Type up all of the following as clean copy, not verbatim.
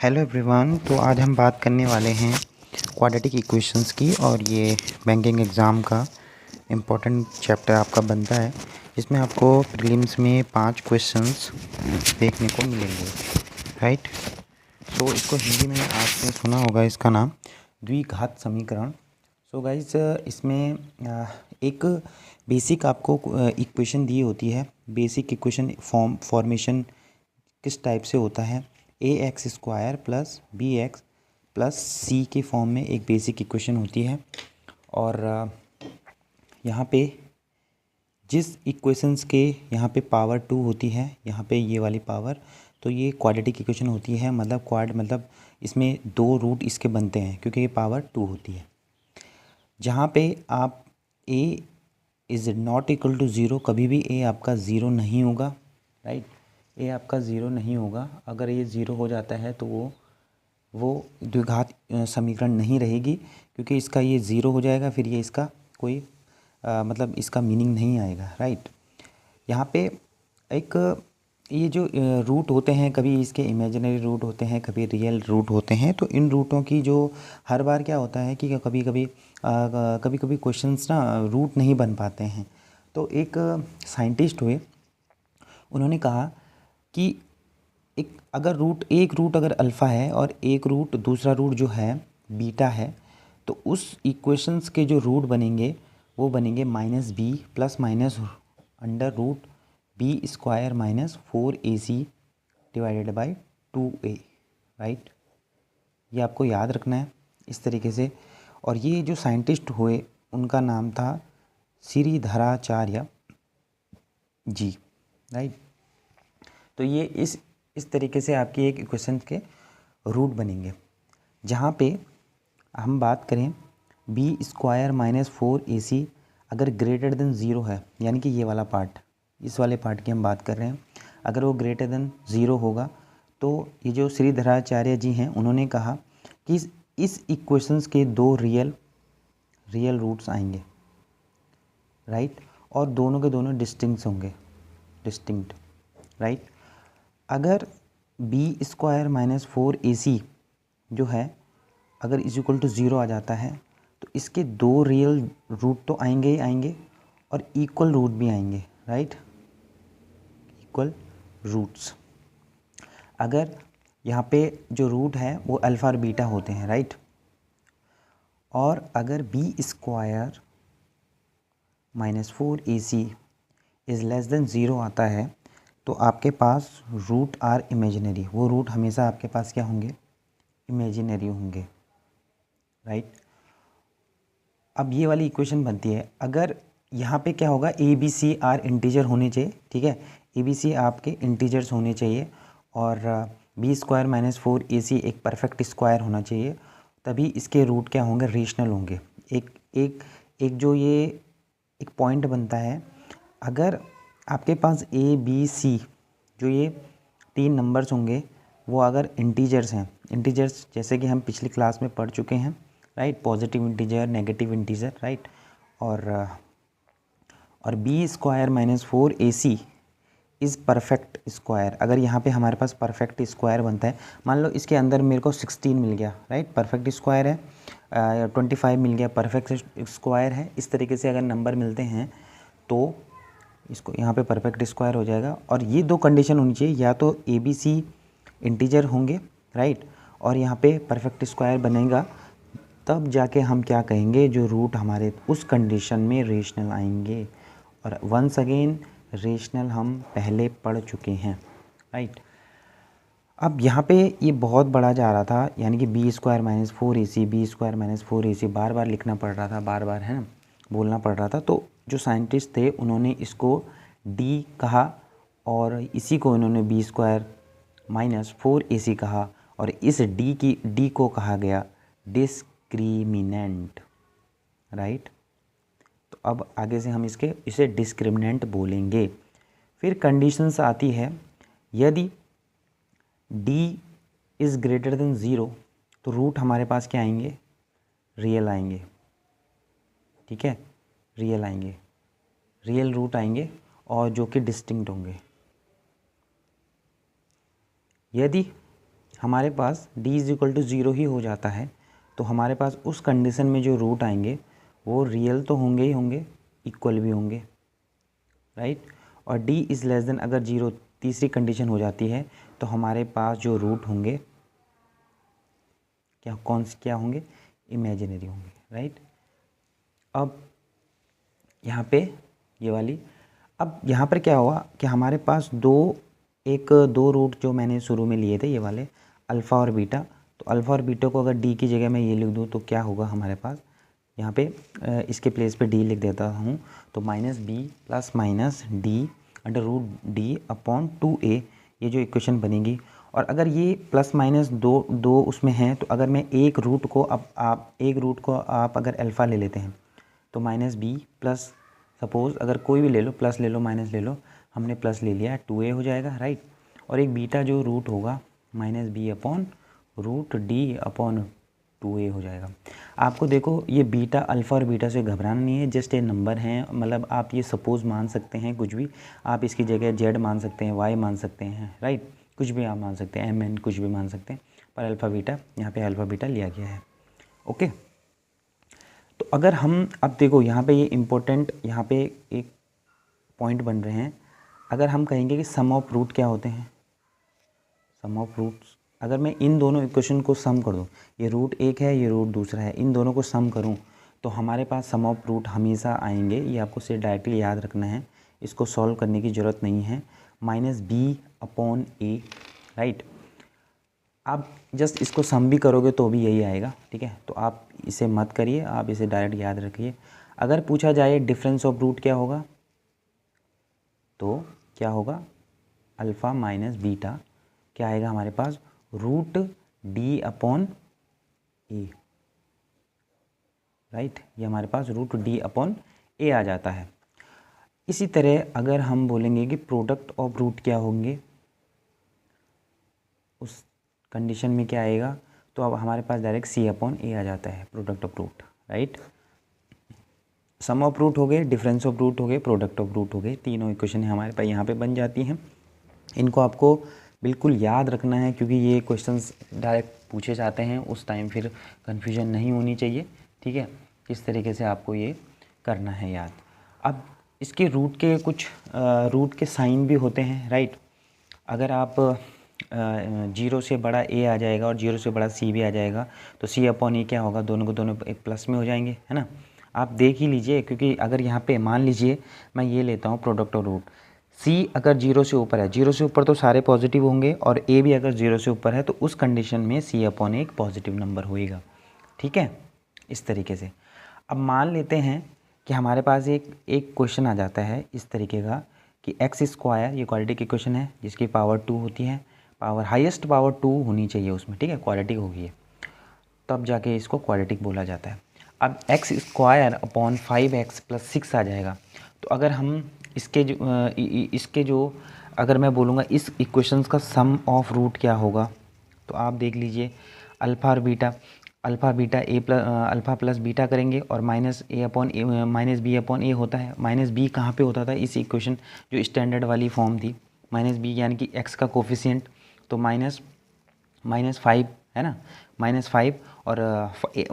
Hello everyone. तो आज हम बात करने वाले हैं क्वाड्रेटिक इक्वेशंस की, और ये बैंकिंग एग्ज़ाम का इम्पोर्टेंट चैप्टर आपका बनता है। इसमें आपको प्रीलिम्स में 5 क्वेश्चंस देखने को मिलेंगे, राइट। तो इसको हिंदी में आपने सुना होगा, इसका नाम द्विघात समीकरण। सो गाइस, इसमें एक बेसिक आपको इक्वेशन दी होती है। बेसिक इक्वेशन फॉर्मेशन किस टाइप से होता है, a x square plus b x plus c के फॉर्म में एक बेसिक इक्वेशन होती है। और यहाँ पे जिस इक्वेशंस के यहाँ पे पावर 2 होती है, यहाँ पे ये वाली पावर, तो ये क्वाड्रेटिक इक्वेशन होती है। मतलब मतलब इसमें 2 रूट इसके बनते हैं क्योंकि ये पावर 2 होती है। जहाँ पे आप a is not equal to zero, कभी भी a आपका ज़ीरो नहीं होगा, राइट। a आपका ज़ीरो नहीं होगा। अगर ये ज़ीरो हो जाता है तो वो द्विघात समीकरण नहीं रहेगी, क्योंकि इसका ये ज़ीरो हो जाएगा, फिर ये इसका कोई मतलब इसका मीनिंग नहीं आएगा, राइट। यहाँ पे एक ये जो रूट होते हैं, कभी इसके इमेजिनरी रूट होते हैं, कभी रियल रूट होते हैं। तो इन रूटों की जो हर बार क्या होता है कि कभी कभी क्वेश्चंस ना रूट नहीं बन पाते हैं। तो एक साइंटिस्ट हुए, उन्होंने कहा कि एक रूट अगर अल्फ़ा है और एक रूट दूसरा रूट जो है बीटा है, तो उस इक्वेशंस के जो रूट बनेंगे वो बनेंगे minus B plus minus under root B square minus 4ac divided by 2a, right. ये आपको याद रखना है इस तरीके से। और ये जो साइंटिस्ट हुए उनका नाम था श्रीधराचार्य जी, राइट। तो ये इस तरीके से आपकी एक इक्वेशन के रूट बनेंगे। जहाँ पे हम बात करें बी स्क्वायर माइनस 4ac अगर ग्रेटर देन ज़ीरो है, यानी कि ये वाला पार्ट, इस वाले पार्ट की हम बात कर रहे हैं, अगर वो ग्रेटर देन ज़ीरो होगा तो ये जो श्रीधराचार्य जी हैं उन्होंने कहा कि इस इक्वेशंस के 2 रियल रूट्स आएंगे, राइट। और दोनों के दोनों डिस्टिंक्ट होंगे, राइट। अगर बी स्क्वायर माइनस 4ac जो है अगर इज इक्वल टू ज़ीरो आ जाता है तो इसके 2 रियल रूट तो आएंगे ही आएंगे और इक्वल रूट भी आएंगे, राइट। इक्वल रूट्स अगर यहाँ पे जो रूट है वो अल्फ़ा और बीटा होते हैं, राइट। और अगर B square minus 4ac is less than zero आता है तो आपके पास रूट आर इमेजिनरी, वो रूट हमेशा आपके पास क्या होंगे, इमेजिनरी होंगे, राइट। अब ये वाली इक्वेशन बनती है। अगर यहाँ पे क्या होगा, A B C are integer होने चाहिए, ठीक है। ए बी सी आपके इंटीजर्स होने चाहिए और बी स्क्वायर माइनस 4ac एक परफेक्ट स्क्वायर होना चाहिए, तभी इसके रूट क्या होंगे, रेशनल होंगे। एक एक एक जो ये एक पॉइंट बनता है, अगर आपके पास ए बी सी जो ये 3 नंबर्स होंगे वो अगर इंटीजर्स हैं, इंटीजर्स जैसे कि हम पिछली क्लास में पढ़ चुके हैं, right. Positive integer, negative integer, right. और b square minus 4ac is perfect square. अगर यहाँ पे हमारे पास परफेक्ट स्क्वायर बनता है, मान लो इसके अंदर मेरे को 16 मिल गया, राइट, परफेक्ट स्क्वायर है। 25 मिल गया, परफेक्ट स्क्वायर है। इस तरीके से अगर नंबर मिलते हैं तो इसको यहाँ पे परफेक्ट स्क्वायर हो जाएगा। और ये 2 कंडीशन होनी चाहिए, या तो ए बी सी इंटीजर होंगे, राइट, और यहाँ पे परफेक्ट स्क्वायर बनेगा, तब जाके हम क्या कहेंगे, जो रूट हमारे उस कंडीशन में रेशनल आएंगे। और वंस अगेन रेशनल हम पहले पढ़ चुके हैं, राइट। अब यहाँ पे ये बहुत बड़ा जा रहा था, यानी कि B square minus 4ac, B square minus 4ac बार बार लिखना पड़ रहा था, बार बार, है ना, बोलना पड़ रहा था। तो जो साइंटिस्ट थे उन्होंने इसको डी कहा और इसी को इन्होंने बी स्क्वायर माइनस 4ac कहा, और इस डी को कहा गया डिस्क्रिमिनेंट, राइट। तो अब आगे से हम इसे डिस्क्रिमिनेंट बोलेंगे। फिर कंडीशंस आती है, यदि d is greater than zero तो रूट हमारे पास क्या आएंगे, रियल आएंगे, ठीक है, रियल आएंगे, रियल रूट आएंगे और जो कि डिस्टिंक्ट होंगे। यदि हमारे पास d इज इक्वल टू 0 ही हो जाता है, तो हमारे पास उस कंडीशन में जो रूट आएंगे वो रियल तो होंगे ही होंगे, इक्वल भी होंगे, राइट। और d इज़ लेस देन अगर 0 तीसरी कंडीशन हो जाती है तो हमारे पास जो रूट होंगे क्या होंगे, इमेजिनरी होंगे, राइट। अब यहाँ पे ये वाली, अब यहाँ पर क्या हुआ कि हमारे पास दो रूट जो मैंने शुरू में लिए थे ये वाले अल्फ़ा और बीटा, तो अल्फ़ा और बीटा को अगर डी की जगह मैं ये लिख दूँ तो क्या होगा हमारे पास, यहाँ पे इसके प्लेस पे डी लिख देता हूँ, तो minus B plus minus D under root D upon 2a, ये जो इक्वेशन बनेगी। और अगर ये प्लस माइनस दो उसमें हैं, तो अगर मैं एक रूट को आप अगर अल्फ़ा ले लेते हैं तो माइनस बी प्लस, सपोज़ अगर कोई भी ले लो, प्लस ले लो माइनस ले लो, हमने प्लस ले लिया 2a हो जाएगा, राइट। और एक बीटा जो रूट होगा minus B upon root D upon 2a हो जाएगा। आपको देखो ये बीटा, अल्फ़ा और बीटा से घबराना नहीं है, जस्ट ये नंबर हैं, मतलब आप ये सपोज़ मान सकते हैं कुछ भी, आप इसकी जगह जेड मान सकते हैं, वाई मान सकते हैं, राइट, कुछ भी आप मान सकते हैं, एम एन कुछ भी मान सकते हैं, पर अल्फ़ा बीटा यहाँ पे अल्फ़ा बीटा लिया गया है, ओके। तो अगर हम अब देखो यहाँ पे ये इम्पोर्टेंट, यहाँ पे एक पॉइंट बन रहे हैं, अगर हम कहेंगे कि सम ऑफ रूट क्या होते हैं, सम ऑफ रूट्स, अगर मैं इन दोनों इक्वेशन को सम कर दूँ, ये रूट एक है ये रूट दूसरा है, इन दोनों को सम करूँ तो हमारे पास सम ऑफ रूट हमेशा आएंगे, ये आपको सिर्फ डायरेक्टली याद रखना है, इसको सॉल्व करने की ज़रूरत नहीं है, माइनस बी अपॉन ए, राइट। आप जस्ट इसको सम भी करोगे तो भी यही आएगा, ठीक है, तो आप इसे मत करिए, आप इसे डायरेक्ट याद रखिए। अगर पूछा जाए डिफरेंस ऑफ रूट क्या होगा, तो क्या होगा, अल्फ़ा माइनस बीटा क्या आएगा हमारे पास, रूट डी अपॉन ए, राइट, ये हमारे पास रूट डी अपॉन ए आ जाता है। इसी तरह अगर हम बोलेंगे कि प्रोडक्ट ऑफ रूट क्या होंगे, उस कंडीशन में क्या आएगा, तो अब हमारे पास डायरेक्ट सी अपॉन ए आ जाता है, product of root, right. Sum of root हो गए, डिफरेंस ऑफ रूट हो गए, प्रोडक्ट ऑफ रूट हो गए, तीनों इक्वेशन हमारे पास यहाँ पे बन जाती हैं। इनको आपको बिल्कुल याद रखना है क्योंकि ये क्वेश्चंस डायरेक्ट पूछे जाते हैं, उस टाइम फिर कन्फ्यूजन नहीं होनी चाहिए, ठीक है। इस तरीके से आपको ये करना है याद। अब इसके रूट के कुछ रूट के साइन भी होते हैं, राइट। अगर आप 0 से बड़ा ए आ जाएगा और 0 से बड़ा सी भी आ जाएगा तो सी अपॉन ए क्या होगा, दोनों को दोनों एक प्लस में हो जाएंगे, है ना। आप देख ही लीजिए, क्योंकि अगर यहाँ पे मान लीजिए मैं ये लेता हूँ प्रोडक्ट ऑफ रूट, सी अगर 0 से ऊपर है, 0 से ऊपर तो सारे पॉजिटिव होंगे, और ए भी अगर 0 से ऊपर है तो उस कंडीशन में सी अपॉन एक पॉजिटिव नंबर होएगा, ठीक है, इस तरीके से। अब मान लेते हैं कि हमारे पास एक क्वेश्चन आ जाता है इस तरीके का कि एक्स स्क्वायर, ये क्वाड्रेटिक इक्वेशन है जिसकी पावर 2 होती है, पावर हाईएस्ट पावर 2 होनी चाहिए उसमें, ठीक है, क्वाड्रेटिक होगी है, तब जाके इसको क्वाड्रेटिक बोला जाता है। अब x square upon 5x plus 6 आ जाएगा, तो अगर हम इसके जो अगर मैं बोलूँगा इस इक्वेशंस का सम ऑफ रूट क्या होगा, तो आप देख लीजिए अल्फ़ा और beta, alpha beta alpha plus beta करेंगे और माइनस ए अपॉन ए माइनस बी अपॉन ए होता है। माइनस बी कहाँ पे होता था, इस इक्वेशन जो स्टैंडर्ड वाली फॉर्म थी, माइनस बी यानी कि एक्स का कोफिशिएंट, तो -5 है ना, -5 और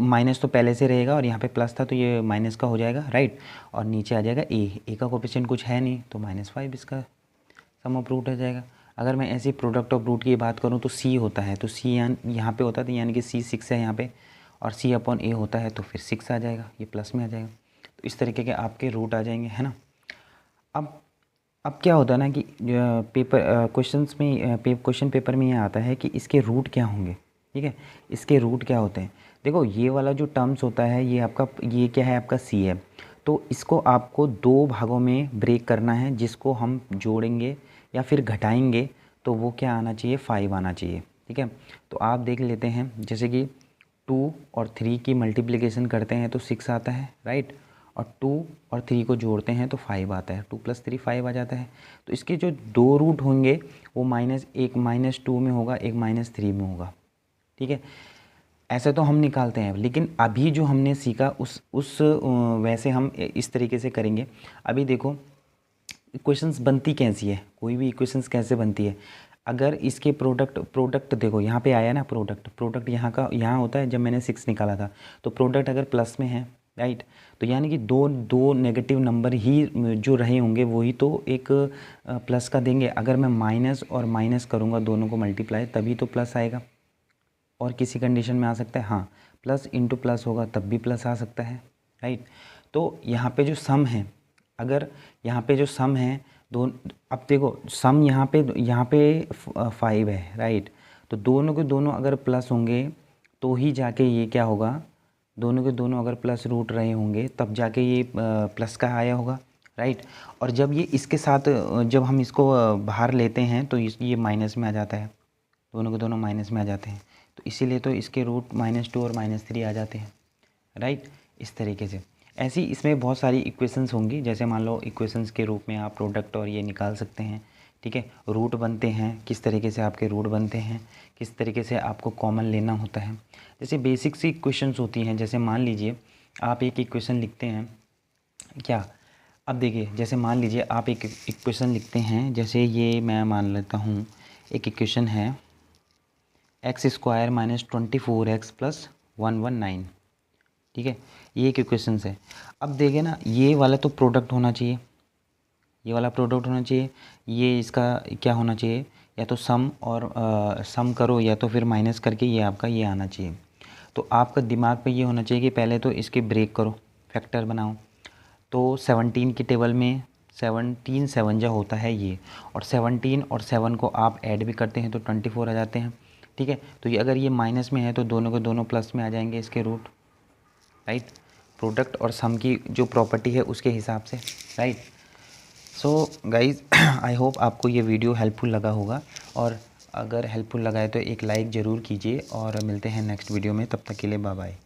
माइनस तो पहले से रहेगा और यहाँ पे प्लस था तो ये माइनस का हो जाएगा, राइट। और नीचे आ जाएगा ए का कोफिशिएंट कुछ है नहीं तो -5 इसका सम ऑफ रूट आ जाएगा। अगर मैं ऐसे प्रोडक्ट ऑफ रूट की बात करूँ तो सी होता है, तो सी यहाँ पे होता है, यानी कि सी 6 है यहाँ पे, और सी अपॉन ए होता है तो फिर 6 आ जाएगा, ये प्लस में आ जाएगा। तो इस तरीके के आपके रूट आ जाएंगे, है ना। अब क्या होता है ना कि क्वेश्चन पेपर में ये आता है कि इसके रूट क्या होंगे, ठीक है, इसके रूट क्या होते हैं। देखो ये वाला जो टर्म्स होता है ये आपका, ये क्या है आपका सी है, तो इसको आपको दो भागों में ब्रेक करना है, जिसको हम जोड़ेंगे या फिर घटाएंगे तो वो क्या आना चाहिए, 5 आना चाहिए, ठीक है। तो आप देख लेते हैं, जैसे कि 2 और 3 की मल्टीप्लिकेशन करते हैं तो 6 आता है, राइट, और 2 और 3 को जोड़ते हैं तो 5 आता है, 2 + 3 5 आ जाता है। तो इसके जो दो रूट होंगे वो एक -2 में होगा, एक -3 में होगा, ठीक है। ऐसे तो हम निकालते हैं, लेकिन अभी जो हमने सीखा उस वैसे हम इस तरीके से करेंगे। अभी देखो इक्वेशंस बनती कैसी है, कोई भी इक्वेशंस कैसे बनती है, अगर इसके प्रोडक्ट देखो यहाँ पे आया ना, प्रोडक्ट यहाँ होता है जब मैंने 6 निकाला था, तो प्रोडक्ट अगर प्लस में है, राइट, तो यानी कि दो नेगेटिव नंबर ही जो रहे होंगे वही तो एक प्लस का देंगे। अगर मैं माइनस और माइनस करूँगा दोनों को मल्टीप्लाई, तभी तो प्लस आएगा। और किसी कंडीशन में आ सकता है, हाँ, प्लस इंटू प्लस होगा तब भी प्लस आ सकता है, राइट। तो यहाँ पे जो सम है, अगर यहाँ पे जो सम है अब देखो सम यहाँ पे 5 है, राइट। तो दोनों के दोनों अगर प्लस होंगे तो ही जाके ये क्या होगा, दोनों के दोनों अगर प्लस रूट रहे होंगे तब जाके ये प्लस का आया होगा, राइट। और जब ये इसके साथ जब हम इसको बाहर लेते हैं तो ये माइनस में आ जाता है, दोनों के दोनों माइनस में आ जाते हैं, तो इसीलिए तो इसके रूट -2 और -3 आ जाते हैं, राइट। इस तरीके से ऐसी इसमें बहुत सारी इक्वेशंस होंगी। जैसे मान लो इक्वेशंस के रूप में आप प्रोडक्ट और ये निकाल सकते हैं, ठीक है। रूट बनते हैं, किस तरीके से आपके रूट बनते हैं, किस तरीके से आपको कॉमन लेना होता है। जैसे बेसिक सी इक्वेशंस होती हैं, जैसे मान लीजिए आप एक इक्वेशन लिखते हैं क्या, अब देखिए जैसे मान लीजिए आप एक इक्वेशन लिखते हैं, जैसे ये मैं मान लेता हूँ एक इक्वेशन है x² - 24x + 119, ठीक है। ये एक इक्वेशन है। अब देखें ना, ये वाला तो प्रोडक्ट होना चाहिए, ये वाला प्रोडक्ट होना चाहिए, ये इसका क्या होना चाहिए, या तो सम और सम करो या तो फिर माइनस करके ये आपका ये आना चाहिए। तो आपका दिमाग पे ये होना चाहिए कि पहले तो इसके ब्रेक करो, फैक्टर बनाओ। तो 17 की टेबल में 17 7 जा होता है ये, और 17 और 7 को आप ऐड भी करते हैं तो 24 आ जाते हैं, ठीक है। तो ये अगर ये माइनस में है तो दोनों के दोनों प्लस में आ जाएंगे इसके रूट, राइट। प्रोडक्ट और सम की जो प्रॉपर्टी है उसके हिसाब से, right. So guys I hope आपको ये वीडियो हेल्पफुल लगा होगा, और अगर हेल्पफुल लगा है तो एक लाइक ज़रूर कीजिए, और मिलते हैं नेक्स्ट वीडियो में। तब तक के लिए बाय बाय।